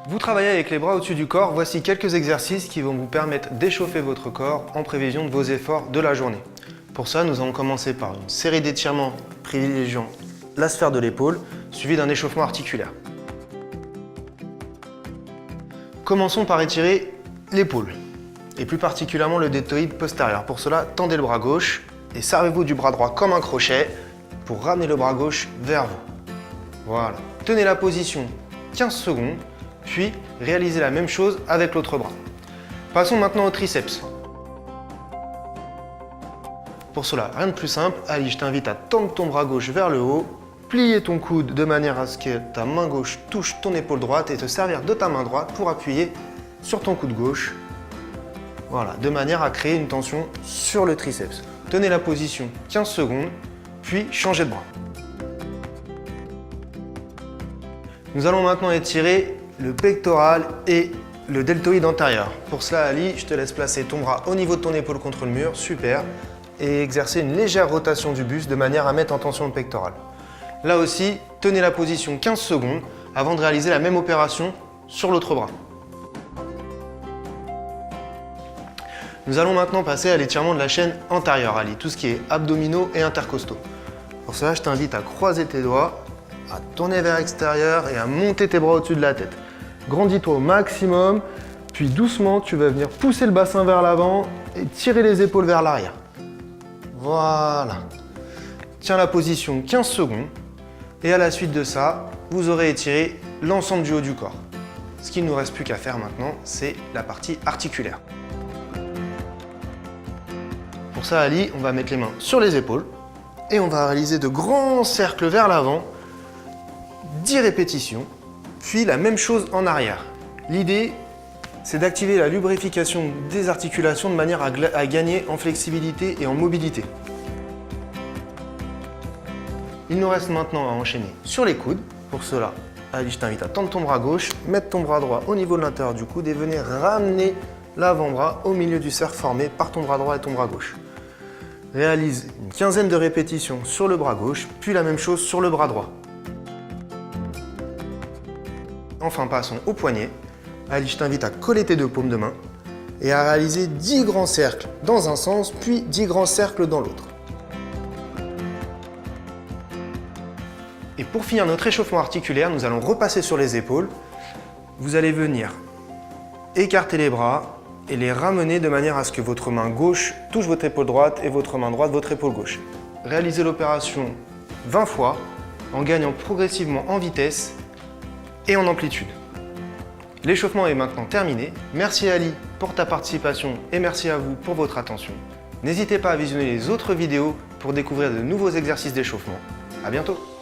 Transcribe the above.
Vous travaillez avec les bras au-dessus du corps, voici quelques exercices qui vont vous permettre d'échauffer votre corps en prévision de vos efforts de la journée. Pour ça, nous allons commencer par une série d'étirements privilégiant la sphère de l'épaule, suivi d'un échauffement articulaire. Commençons par étirer l'épaule, et plus particulièrement le deltoïde postérieur. Pour cela, tendez le bras gauche et servez-vous du bras droit comme un crochet pour ramener le bras gauche vers vous. Voilà. Tenez la position 15 secondes. Puis, réalisez la même chose avec l'autre bras. Passons maintenant au triceps. Pour cela, rien de plus simple. Ali, je t'invite à tendre ton bras gauche vers le haut, plier ton coude de manière à ce que ta main gauche touche ton épaule droite et te servir de ta main droite pour appuyer sur ton coude gauche. Voilà, de manière à créer une tension sur le triceps. Tenez la position 15 secondes, puis changez de bras. Nous allons maintenant étirer le pectoral et le deltoïde antérieur. Pour cela, Ali, je te laisse placer ton bras au niveau de ton épaule contre le mur, super, et exercer une légère rotation du buste de manière à mettre en tension le pectoral. Là aussi, tenez la position 15 secondes avant de réaliser la même opération sur l'autre bras. Nous allons maintenant passer à l'étirement de la chaîne antérieure, Ali, tout ce qui est abdominaux et intercostaux. Pour cela, je t'invite à croiser tes doigts, à tourner vers l'extérieur et à monter tes bras au-dessus de la tête. Grandis-toi au maximum, puis doucement, tu vas venir pousser le bassin vers l'avant et tirer les épaules vers l'arrière. Voilà. Tiens la position 15 secondes et à la suite de ça, vous aurez étiré l'ensemble du haut du corps. Ce qu'il ne nous reste plus qu'à faire maintenant, c'est la partie articulaire. Pour ça, Ali, on va mettre les mains sur les épaules et on va réaliser de grands cercles vers l'avant, 10 répétitions. Puis la même chose en arrière. L'idée, c'est d'activer la lubrification des articulations de manière à gagner en flexibilité et en mobilité. Il nous reste maintenant à enchaîner sur les coudes. Pour cela, Ali, je t'invite à tendre ton bras gauche, mettre ton bras droit au niveau de l'intérieur du coude et venir ramener l'avant-bras au milieu du cercle formé par ton bras droit et ton bras gauche. Réalise une quinzaine de répétitions sur le bras gauche, puis la même chose sur le bras droit. Enfin, passons au poignet. Ali, je t'invite à coller tes deux paumes de main et à réaliser 10 grands cercles dans un sens, puis 10 grands cercles dans l'autre. Et pour finir notre échauffement articulaire, nous allons repasser sur les épaules. Vous allez venir écarter les bras et les ramener de manière à ce que votre main gauche touche votre épaule droite et votre main droite votre épaule gauche. Réalisez l'opération 20 fois en gagnant progressivement en vitesse et en amplitude. L'échauffement est maintenant terminé. Merci Ali pour ta participation et merci à vous pour votre attention. N'hésitez pas à visionner les autres vidéos pour découvrir de nouveaux exercices d'échauffement. À bientôt!